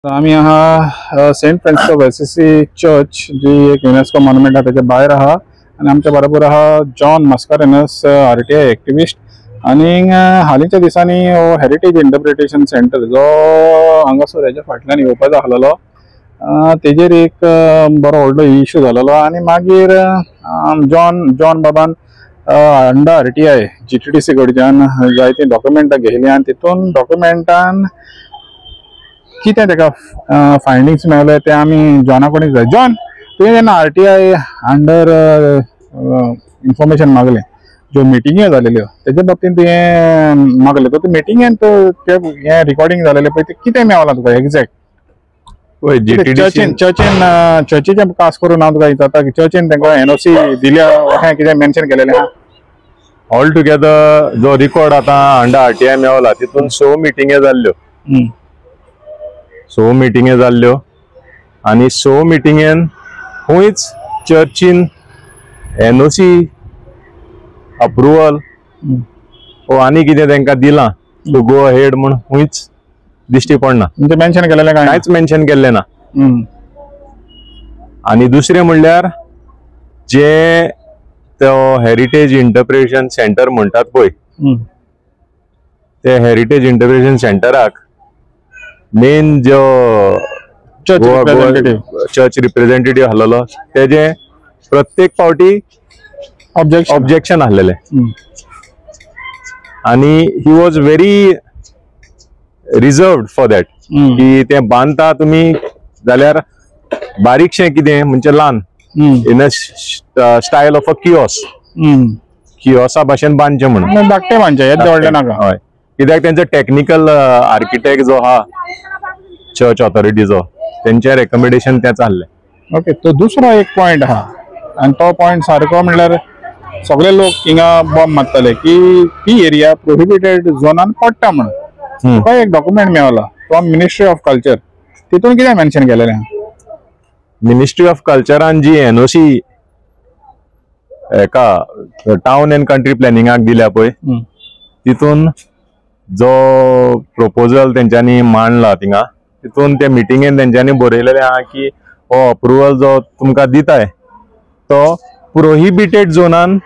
आम्ही हा Saint Francis of Assisi church जी एक युनेस्को मॉन्युमेंट आहे त्याच्या बाहेर आहा आणि आमच्या बरोबर आहा जॉन मस्कारेनस आरटीआय एक्टिविस्ट आणि हालींच्या दिसांनी हेरिटेज इंटरप्रिटेशन सेंटर जो हांगासर हेच्या फाटल्यान येवपाचो आसलेलो तेजेर एक बरो व्हडलो इश्यू जालेलो आणि मागीर जॉन बाबान अंडर आरटीआय जीटीडीसी कडच्यान जायती डॉक्युमेंटां घेतली आणि तितून डॉक्युमेंटान कितें तेका फायंडिंग्स मेळ्ळे ते आमी जॉना कडेन जाय. जॉन, तुवें जेन्ना आरटीआय अंडर इन्फॉर्मेशन मागलें ज्यो मिटिंगी जालेल्यो तेजे बाबतींत तुवें मागलें तर मिटिंगेन हें रिकॉर्डिंग जालेलें पळय तें कितें मेळलां तुका एक्झॅक्ट? चर्चीचें खास करून हांव तुका विचारता की चर्चीन तांकां एनओसी दिल्या अशें कितें मेन्शन केलेलें आहा? ऑल टुगेदर जो रिकॉर्ड आतां अंडर आरटीआय मेळला तितून 6 मिटिंगे जाल्ल्यो. 6 मिटिंगे जाल्ल्यो आनी 6 मिटिंगेन खंयच चर्चीन एनओसी अप्रुवल आनी कितें तांकां दिलां टू गो अहेड म्हण खंयच दिश्टी पडना. म्हणजे मेन्शन केलेलें कांयच मेन्शन केल्लें ना. आनी दुसरें म्हणल्यार जे तो हेरिटेज इंटरप्रिटेशन सेंटर म्हणटात पळय ते हेरिटेज इंटरप्रिटेशन सेंटराक मेन जो चर्च रिप्रेझेंटेटिव्ह आसलेलो तेजे प्रत्येक फावटी ऑब्जेक्शन आसलेले आनी he was very reserved for that की ते बांदता तुमी जाल्यार बारीकशें कितें म्हणजे ल्हान in a style of a किओसा भाशेन बांदचें म्हणून धाकटें बांदचें येदें व्हडलें नाका. हय, कित्याक तेंचो टेक्निकल आर्किटेक्ट जो आहा चर्च ऑथॉरिटीचो तेंचे रेकमेंडेशन तें चाललें. ओके, तो दुसरो एक पॉयंट आहा आनी तो पॉयंट सारको म्हणल्यार सगळे लोक हिंगा बॉम्ब मारतले की ती एरिया प्रोहिबिटेड झोनान पडटा म्हणून. तुका एक डॉक्युमेंट मेळला फ्रॉम मिनिस्ट्री ऑफ कल्चर, तितून कितें मेन्शन केलेलें? मिनिस्ट्री ऑफ कल्चरान जी एनओसी एका टाउन एंड कंट्री प्लॅनिंगाक दिल्या पळय तितून जो प्रपोजल तेंच्यांनी मांडला थिंगा तितून त्या मिटिंगेन तेंच्यांनी बरयलेलें आहा की हो अप्रुवल जो तुमकां दिताय तो प्रोहिबिटेड झोनान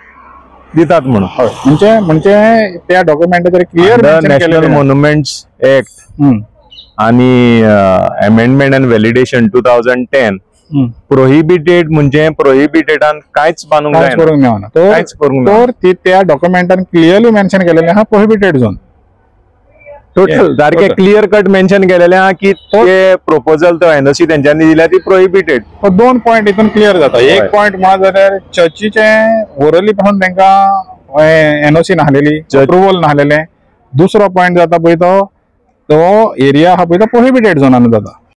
दितात म्हणून. म्हणजे त्या डॉक्युमेंटाचेर क्लियर नॅशनल मॉन्युमेंट्स एक्ट आणि अमेंडमेंट अँड व्हॅलिडेशन 2010 प्रोहिबिटेड म्हणजे प्रोहिबिटेडान कांयच बांदूंक जायना, कांयच करूंक तर त्या डॉक्युमेंटान क्लियरली मेन्शन केलेलें आहा प्रोहिबिटेड झोन. टोटल सारखे क्लियर कट मेन्शन केलेलें आहा की ते प्रपोजल तो एनओसी तेंच्यांनी दिल्या ती प्रोहिबिटेड. दोन पॉयंट हितून क्लियर जाता. एक पॉयंट म्हणा जाल्यार चर्चीचे ओरली पासून तांकां एनओसी नासलेली, अप्रुवल नासलेलें. दुसरो पॉयंट जाता पळय तो एरिया आहा पळय तो प्रोहिबिटेड झोनान जाता.